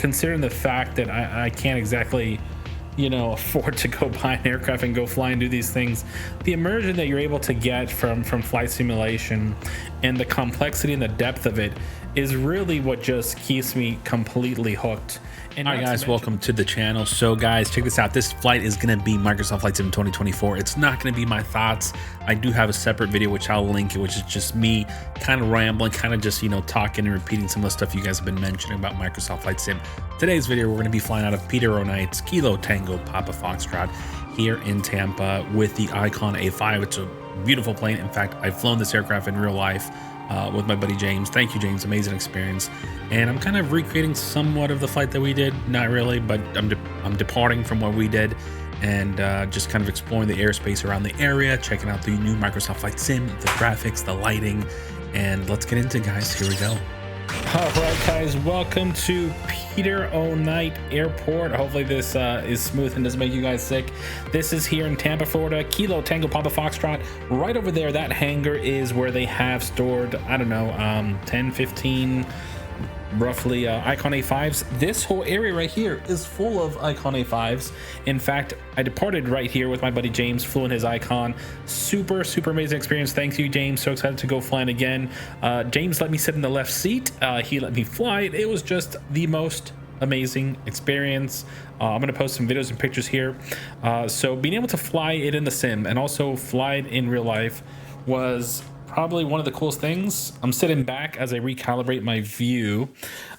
considering the fact that I can't exactly, you know, afford to go buy an aircraft and go fly and do these things, the immersion that you're able to get from flight simulation and the complexity and the depth of it is really what just keeps me completely hooked. And all right, guys, welcome to the channel. So guys, check this out. This flight is going to be Microsoft Flight Sim 2024. It's not going to be my thoughts. I do have a separate video which I'll link, which is just me kind of rambling, kind of just, you know, talking and repeating some of the stuff you guys have been mentioning about Microsoft Flight Sim. Today's video, we're going to be flying out of Peter O'Knight's Kilo Tango Papa Foxtrot here in Tampa with the Icon A5. It's a beautiful plane. In fact, I've flown this aircraft in real life with my buddy James. Thank you, James. Amazing experience. And I'm kind of recreating somewhat of the flight that we did. Not really, but I'm departing from what we did and just kind of exploring the airspace around the area, checking out the new Microsoft Flight Sim, the graphics, the lighting, and let's get into it, guys. Here we go. All right, guys, welcome to Peter O'Knight Airport. Hopefully this is smooth and doesn't make you guys sick. This is here in Tampa, Florida. Kilo Tango Papa Foxtrot. Right over there, that hangar is where they have stored, I don't know, 10, 15 roughly Icon A5s. This whole area right here is full of Icon A5s. In fact, I departed right here with my buddy James, flew in his Icon. Super amazing experience. Thank you, James. So excited to go flying again. James let me sit in the left seat. He let me fly it. It was just the most amazing experience. I'm going to post some videos and pictures here. So being able to fly it in the sim and also fly it in real life was probably one of the coolest things. I'm sitting back as I recalibrate my view.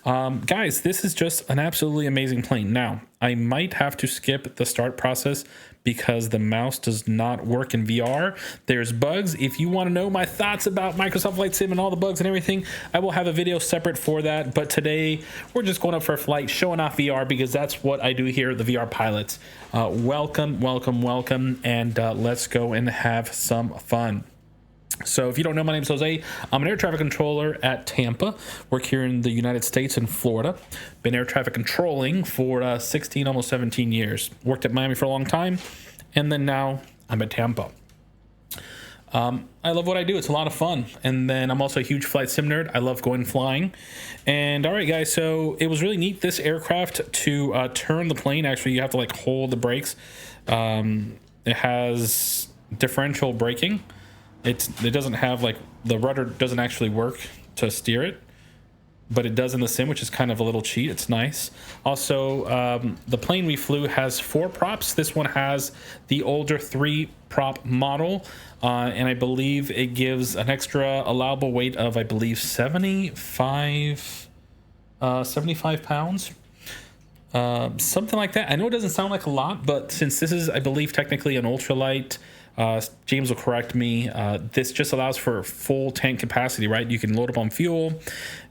Guys, this is just an absolutely amazing plane. Now, I might have to skip the start process because the mouse does not work in VR. There's bugs. If you want to know my thoughts about Microsoft Flight Sim and all the bugs and everything, I will have a video separate for that. But today, we're just going up for a flight, showing off VR because that's what I do here, the VR pilots. Welcome, and let's go and have some fun. So if you don't know, my name is Jose. I'm an air traffic controller at Tampa. Work here in the United States in Florida. Been air traffic controlling for 16, almost 17 years. Worked at Miami for a long time. And then now I'm at Tampa. I love what I do. It's a lot of fun. And then I'm also a huge flight sim nerd. I love going flying. And all right, guys, so it was really neat, this aircraft, to turn the plane. Actually, you have to like hold the brakes. It has differential braking. It doesn't have, like, the rudder doesn't actually work to steer it, but it does in the sim, which is kind of a little cheat. It's nice. Also, the plane we flew has 4 props. This one has the older 3-prop model, and I believe it gives an extra allowable weight of, I believe, 75 pounds. Something like that. I know it doesn't sound like a lot, but since this is, I believe, technically an ultralight, James will correct me, this just allows for full tank capacity, right? You can load up on fuel,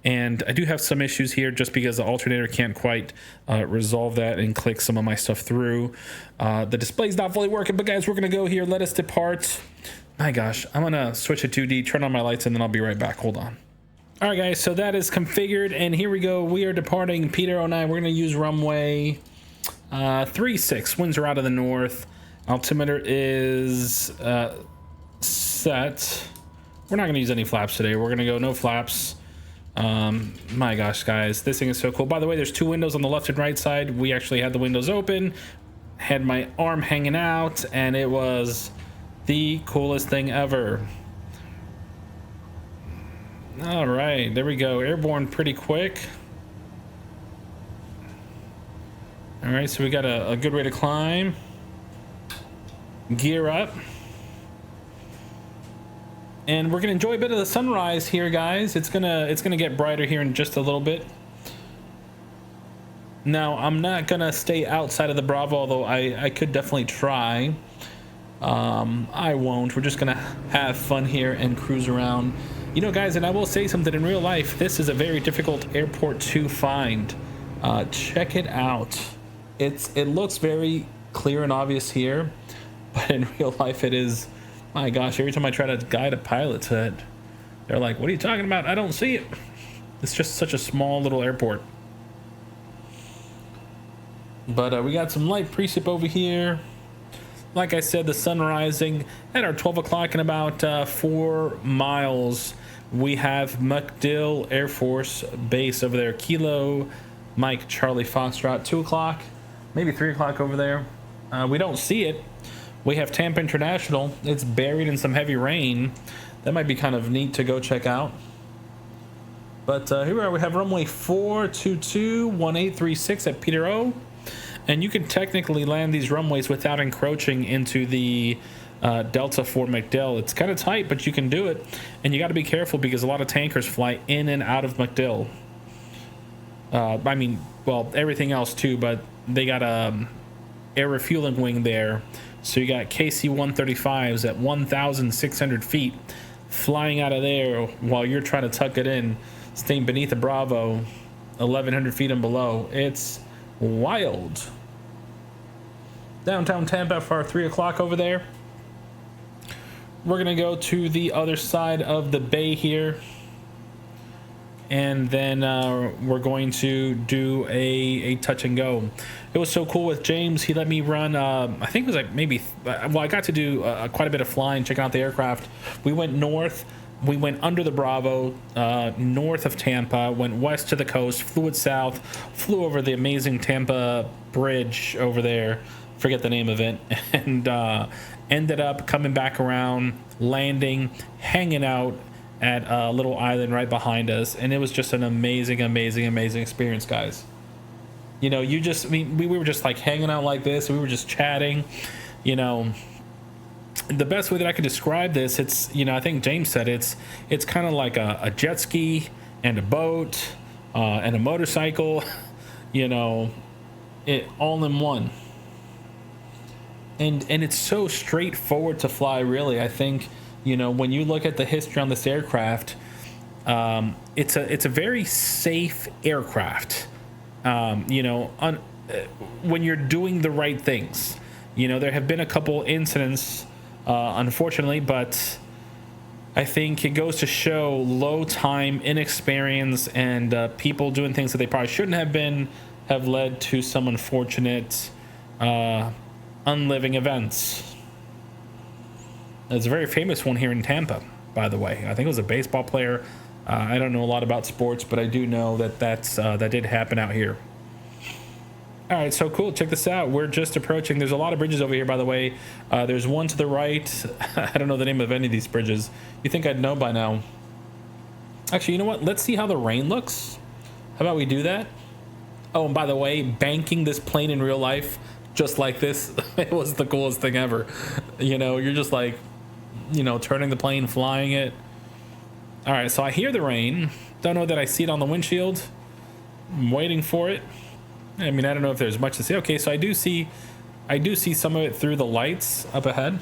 and I do have some issues here just because the alternator can't quite resolve that and click some of my stuff through. The display's not fully working, but guys, we're gonna go here. Let us depart. My gosh, I'm gonna switch to 2D, turn on my lights, and then I'll be right back. Hold on. All right, guys, so that is configured, and here we go. We are departing Peter O'Knight. We're gonna use runway 36. Winds are out of the north. Altimeter is set. We're not going to use any flaps today. We're going to go no flaps. My gosh, guys, this thing is so cool. By the way, there's 2 windows on the left and right side. We actually had the windows open, had my arm hanging out, and it was the coolest thing ever. All right, there we go. Airborne pretty quick. All right, so we got a good way to climb. Gear up, and we're gonna enjoy a bit of the sunrise here, guys. It's gonna get brighter here in just a little bit. Now, I'm not gonna stay outside of the Bravo, although I could definitely try. I won't. We're just gonna have fun here and cruise around, you know, guys. And I will say something, in real life, this is a very difficult airport to find. Check it out. It looks very clear and obvious here, but in real life it is, my gosh, every time I try to guide a pilot to it, they're like, what are you talking about? I don't see it. It's just such a small little airport. But we got some light precip over here. Like I said, the sun rising at our 12 o'clock in about 4 miles. We have MacDill Air Force Base over there, Kilo Mike Charlie Foxtrot, 2 o'clock, maybe 3 o'clock over there. We don't see it. We have Tampa International. It's buried in some heavy rain. That might be kind of neat to go check out. But here we are. We have runway 422, 1836 at Peter O. And you can technically land these runways without encroaching into the Delta for MacDill. It's kind of tight, but you can do it. And you got to be careful because a lot of tankers fly in and out of MacDill. I mean, well, everything else too, but they got a air refueling wing there. So you got KC-135s at 1,600 feet flying out of there while you're trying to tuck it in, staying beneath the Bravo, 1,100 feet and below. It's wild. Downtown Tampa for our 3 o'clock over there. We're going to go to the other side of the bay here. And then we're going to do a touch and go. It was so cool with James. He let me run, I think it was like maybe, well, I got to do quite a bit of flying, checking out the aircraft. We went north. We went under the Bravo, north of Tampa, went west to the coast, flew it south, flew over the amazing Tampa Bridge over there. Forget the name of it. And ended up coming back around, landing, hanging out at a little island right behind us, and it was just an amazing experience, guys. You know, we were just like hanging out like this, we were just chatting. You know, the best way that I could describe this, it's, you know, I think James said it's kind of like a jet ski and a boat and a motorcycle, you know, it all in one. And it's so straightforward to fly, really. I think, you know, when you look at the history on this aircraft, it's a very safe aircraft. You know, when you're doing the right things. You know, there have been a couple incidents, unfortunately, but I think it goes to show low time, inexperience, and people doing things that they probably shouldn't have been have led to some unfortunate unliving events. There's a very famous one here in Tampa, by the way. I think it was a baseball player. I don't know a lot about sports, but I do know that that did happen out here. All right, so cool. Check this out. We're just approaching. There's a lot of bridges over here, by the way. There's one to the right. I don't know the name of any of these bridges. You think I'd know by now. Actually, you know what? Let's see how the rain looks. How about we do that? Oh, and by the way, banking this plane in real life, just like this, it was the coolest thing ever. You know, you're just like, you know, turning the plane, flying it. All right, so I hear the rain. Don't know that I see it on the windshield. I'm waiting for it. I mean, I don't know if there's much to see. Okay, so I do see some of it through the lights up ahead.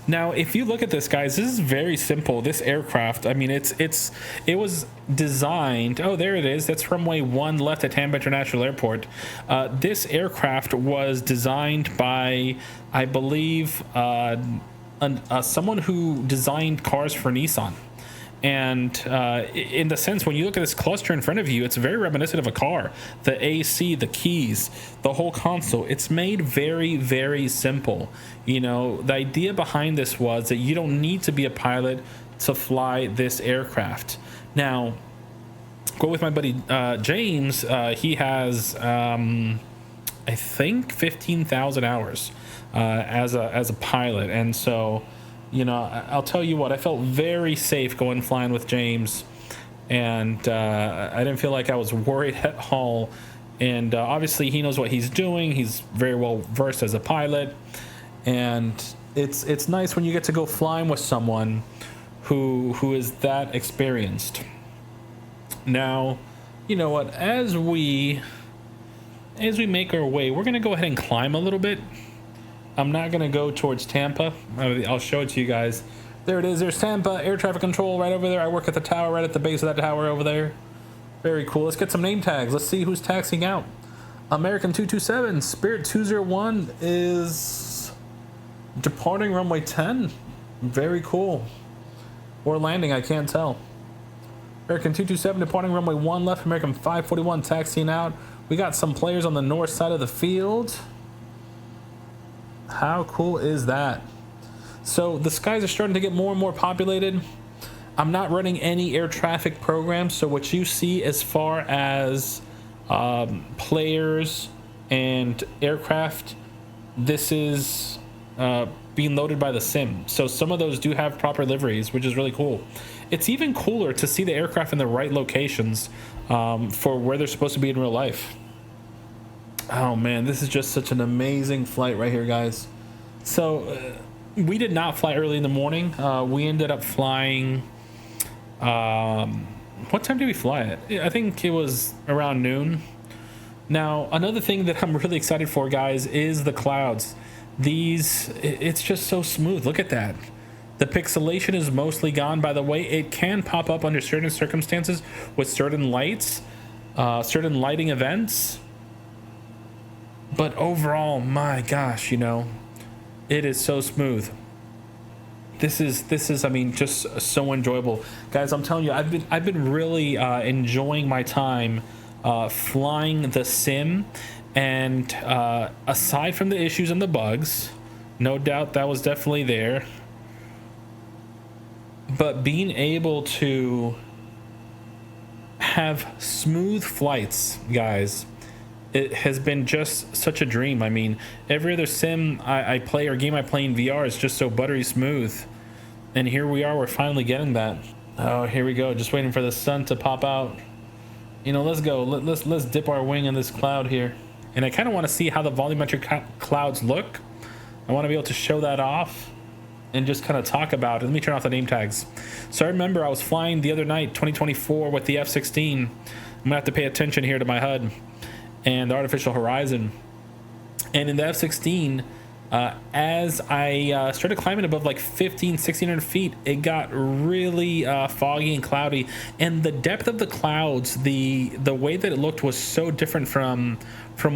Now, if you look at this, guys, this is very simple. This aircraft, I mean, it was designed. Oh, there it is. That's runway 1 left at Tampa International Airport. This aircraft was designed by, I believe, someone who designed cars for Nissan. And in the sense, when you look at this cluster in front of you, it's very reminiscent of a car. The AC, the keys, the whole console, it's made very, very simple. You know, the idea behind this was that you don't need to be a pilot to fly this aircraft. Now, go with my buddy James. He has, I think, 15,000 hours as a pilot. And so, you know, I'll tell you what, I felt very safe going flying with James, and I didn't feel like I was worried at all. And obviously he knows what he's doing. He's very well versed as a pilot, and it's nice when you get to go flying with someone who is that experienced. Now, you know what, as we make our way, we're gonna go ahead and climb a little bit. I'm not going to go towards Tampa. I'll show it to you guys. There it is. There's Tampa air traffic control right over there. I work at the tower, right at the base of that tower over there. Very cool. Let's get some name tags. Let's see who's taxiing out. American 227, Spirit 201 is departing runway 10. Very cool. Or landing, I can't tell. American 227 departing runway 1 left. American 541 taxiing out. We got some players on the north side of the field. How cool is that? So the skies are starting to get more and more populated. I'm not running any air traffic programs, so what you see as far as players and aircraft, this is being loaded by the sim. So some of those do have proper liveries, which is really cool. It's even cooler to see the aircraft in the right locations for where they're supposed to be in real life. Oh man, this is just such an amazing flight right here, guys. So we did not fly early in the morning. We ended up flying, what time did we fly at? I think it was around noon. Now, another thing that I'm really excited for, guys, is the clouds. It's just so smooth. Look at that. The pixelation is mostly gone. By the way, it can pop up under certain circumstances with certain lights, certain lighting events. But overall, my gosh, you know, it is so smooth. This is I mean, just so enjoyable, guys. I'm telling you, I've been really enjoying my time flying the sim. And aside from the issues and the bugs, no doubt that was definitely there, but being able to have smooth flights, guys, it has been just such a dream. I mean, every other sim I play or game I play in VR is just so buttery smooth, and here we are, we're finally getting that. Oh, here we go, just waiting for the sun to pop out. You know, let's go. Let's dip our wing in this cloud here. And I kind of want to see how the volumetric clouds look. I want to be able to show that off and just kind of talk about it. Let me turn off the name tags. So I remember I was flying the other night, 2024, with the F-16. I'm gonna have to pay attention here to my HUD and the artificial horizon. And in the F-16, as I started climbing above like 1600 feet, it got really foggy and cloudy, and the depth of the clouds, the way that it looked was so different from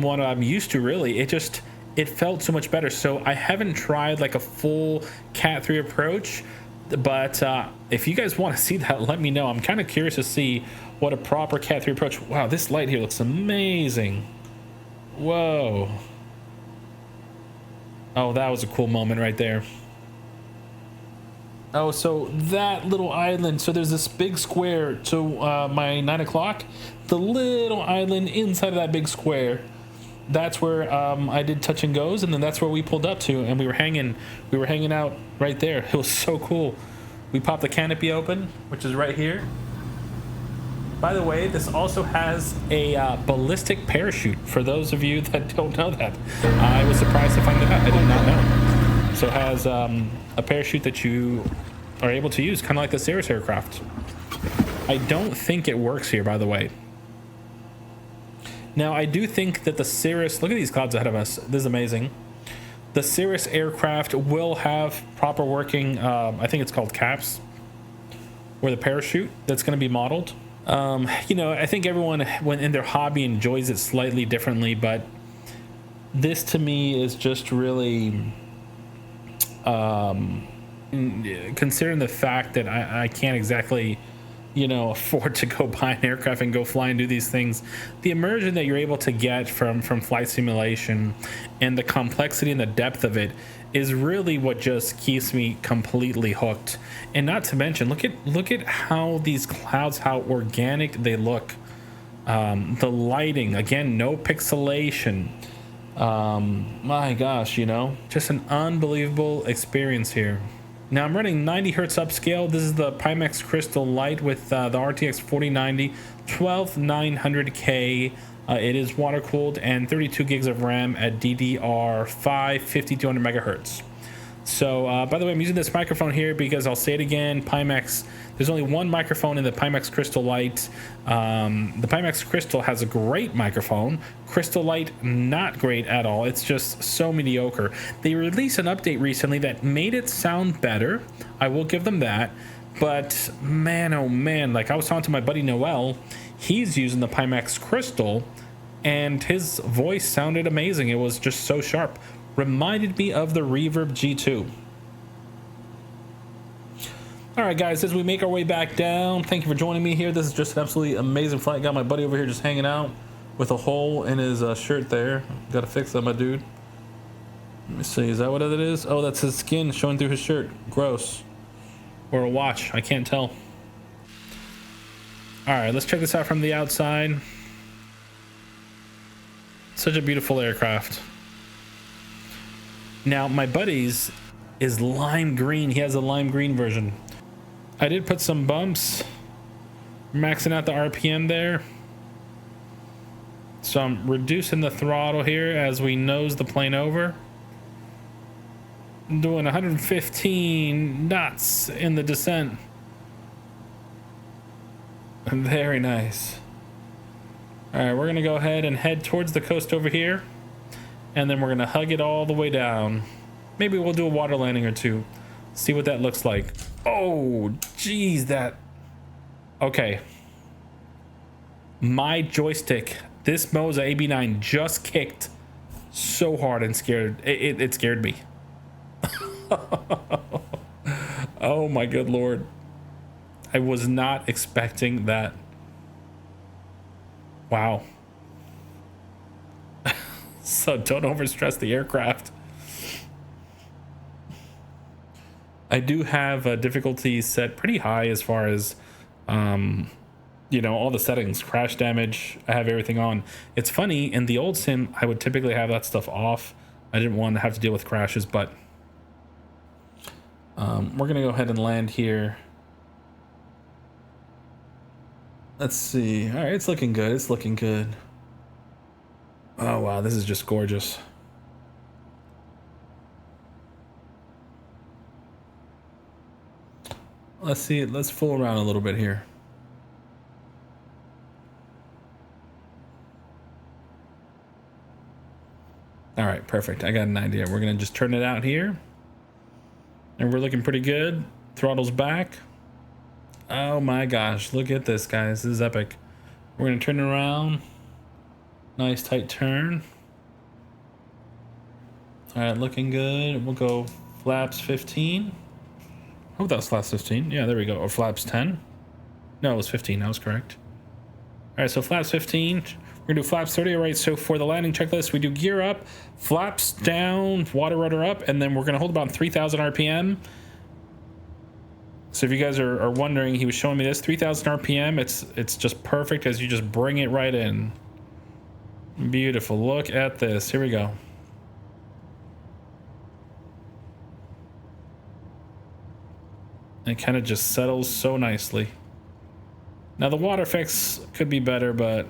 what I'm used to. Really, it felt so much better. So I haven't tried like a full Cat 3 approach, but if you guys want to see that, let me know. I'm kind of curious to see what a proper Cat 3 approach. Wow, this light here looks amazing. Whoa. Oh, that was a cool moment right there. Oh, so that little island, so there's this big square to my 9 o'clock. The little island inside of that big square, that's where I did touch and goes, and then that's where we pulled up to, and we were hanging out right there. It was so cool. We popped the canopy open, which is right here. By the way, this also has a ballistic parachute, for those of you that don't know that. I was surprised to find that out. I did not know. So it has a parachute that you are able to use, kind of like the Cirrus aircraft. I don't think it works here, by the way. Now, I do think that the Cirrus, look at these clouds ahead of us. This is amazing. The Cirrus aircraft will have proper working, I think it's called caps, or the parachute that's going to be modeled. You know, I think everyone, when in their hobby, enjoys it slightly differently, but this to me is just really, considering the fact that I can't exactly, you know, afford to go buy an aircraft and go fly and do these things. The immersion that you're able to get from flight simulation and the complexity and the depth of it is really what just keeps me completely hooked. And not to mention, look at how these clouds, how organic they look. The lighting, again, no pixelation. My gosh, you know, just an unbelievable experience here. Now I'm running 90 hertz upscale. This is the Pimax Crystal Light with the RTX 4090 12900K. It is water cooled and 32 gigs of RAM at DDR5 5200 megahertz. So by the way, I'm using this microphone here because I'll say it again, Pimax, there's only one microphone in the Pimax Crystal Light. The Pimax Crystal has a great microphone. Crystal Light, not great at all. It's just so mediocre. They released an update recently that made it sound better. I will give them that. But man, oh man, like I was talking to my buddy Noel, he's using the Pimax Crystal and his voice sounded amazing. It was just so sharp. Reminded me of the Reverb G2. All right, guys, as we make our way back down, thank you for joining me here. This is just an absolutely amazing flight. Got my buddy over here just hanging out with a hole in his shirt there. Got to fix that, my dude. Let me see, is that what it is? Oh, that's his skin showing through his shirt. Gross. Or a watch, I can't tell. All right, let's check this out from the outside. Such a beautiful aircraft. Now my buddy's is lime green. He has a lime green version. I did put some bumps, maxing out the RPM there. So I'm reducing the throttle here as we nose the plane over. I'm doing 115 knots in the descent. Very nice. All right, we're gonna go ahead and head towards the coast over here, and then we're gonna hug it all the way down. Maybe we'll do a water landing or two, see what that looks like. Oh, geez, that. Okay. My joystick, this Moza AB9 just kicked so hard and scared. It scared me. Oh my good Lord. I was not expecting that. Wow. So don't overstress the aircraft. I do have difficulty set pretty high as far as, you know, all the settings, crash damage. I have everything on. It's funny, in the old sim, I would typically have that stuff off. I didn't want to have to deal with crashes, but we're going to go ahead and land here. Let's see. All right, it's looking good. It's looking good. Oh, wow. This is just gorgeous. Let's see. Let's fool around a little bit here. All right, perfect. I got an idea. We're going to just turn it out here. And we're looking pretty good. Throttle's back. Oh my gosh, look at this, guys. This is epic. We're gonna turn it around. Nice tight turn. All right, looking good. We'll go flaps 15. I hope that was flaps 15. Yeah, there we go. Or flaps 10. No, it was 15. That was correct. All right, so flaps 15. We're gonna do flaps 30. All right, so for the landing checklist, we do gear up, flaps down, water rudder up, and then we're gonna hold about 3,000 RPM. So if you guys are wondering, he was showing me this 3,000 RPM. It's just perfect as you just bring it right in. Beautiful. Look at this. Here we go. It kind of just settles so nicely. Now the water effects could be better, but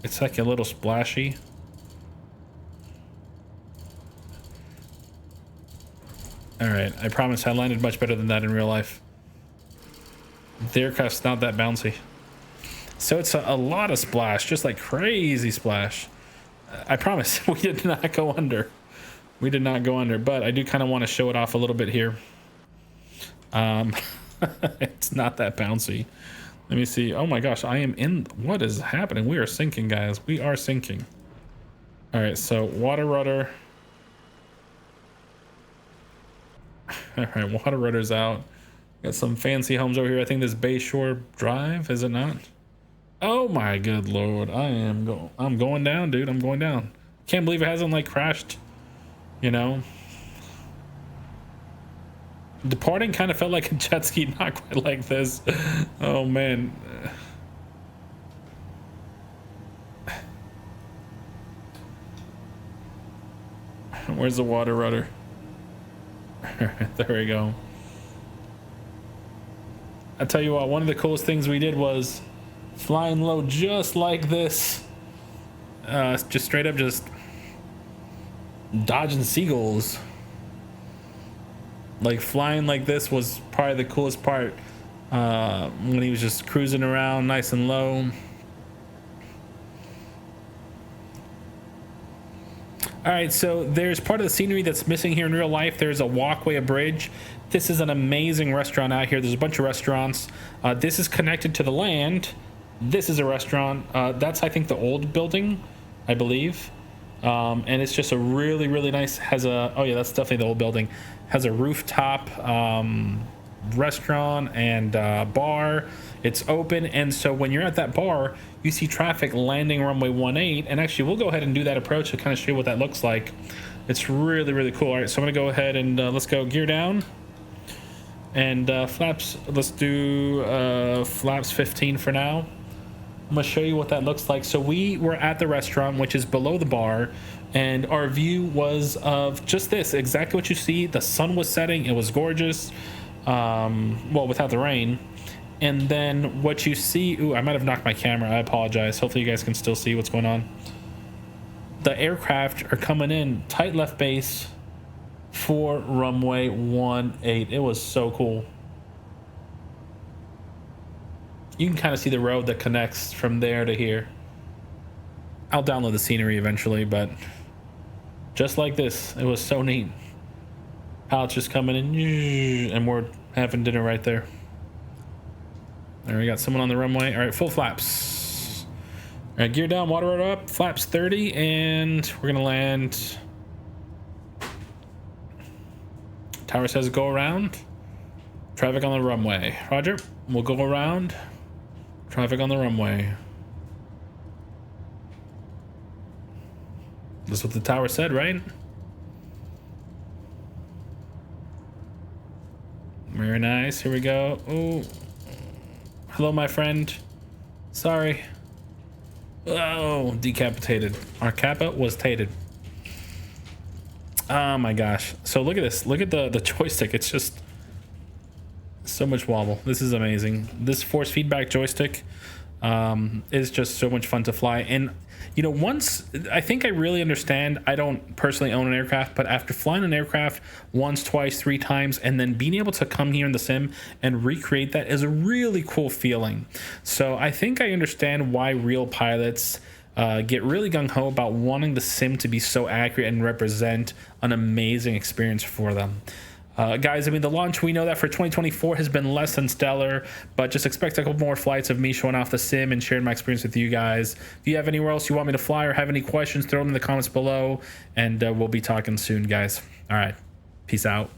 it's like a little splashy. All right, I promise I landed much better than that in real life. The aircraft's not that bouncy. So it's a lot of splash, just like crazy splash. I promise we did not go under. We did not go under, but I do kind of want to show it off a little bit here. It's not that bouncy. Let me see. Oh my gosh, I am in. What is happening? We are sinking, guys. We are sinking. All right, so water rudder. All right, water rudder's out. Got some fancy homes over here. I think this Bayshore Drive, is it not? Oh my good Lord. I'm going down, dude. I'm going down. Can't believe it hasn't like crashed, you know. Departing kind of felt like a jet ski, not quite like this. Oh man. Where's the water rudder? There we go. I tell you what, one of the coolest things we did was flying low just like this. Just straight up just dodging seagulls. Like flying like this was probably the coolest part. When he was just cruising around nice and low. All right, so there's part of the scenery that's missing here in real life. There's a walkway, a bridge. This is an amazing restaurant out here. There's a bunch of restaurants. This is connected to the land. This is a restaurant. That's, I think, the old building, I believe. And it's just a really, really nice, oh yeah, that's definitely the old building. Has a rooftop restaurant and bar. It's open, and so when you're at that bar, you see traffic landing runway 18, and actually we'll go ahead and do that approach to kind of show you what that looks like. It's really, really cool. All right, so I'm gonna go ahead and let's go gear down and flaps. Let's do flaps 15 for now. I'm gonna show you what that looks like. So we were at the restaurant, which is below the bar, and our view was of just this, exactly what you see. The sun was setting, it was gorgeous, well, without the rain. And then what you see, ooh, I might have knocked my camera, I apologize. Hopefully you guys can still see what's going on. The aircraft are coming in tight left base for runway 18. It was so cool. You can kind of see the road that connects from there to here. I'll download the scenery eventually, but just like this, it was so neat. Pilots just coming in, and we're having dinner right there. There, we got someone on the runway. All right, full flaps. All right, gear down, water rudder up, flaps 30, and we're gonna land. Tower says go around. Traffic on the runway. Roger, we'll go around. Traffic on the runway. That's what the tower said, right? Very nice. Here we go. Oh, hello, my friend. Sorry. Oh, decapitated. Our kappa was tated. Oh my gosh. So look at this. Look at the joystick. It's just so much wobble. This is amazing. This force feedback joystick is just so much fun to fly. And you know, once I think I really understand, I don't personally own an aircraft, but after flying an aircraft once, twice, 3 times, and then being able to come here in the sim and recreate that is a really cool feeling. So I think I understand why real pilots get really gung-ho about wanting the sim to be so accurate and represent an amazing experience for them. Guys, I mean, the launch, we know that for 2024 has been less than stellar, but just expect a couple more flights of me showing off the sim and sharing my experience with you guys. If you have anywhere else you want me to fly or have any questions, throw them in the comments below, and we'll be talking soon, guys. All right, peace out.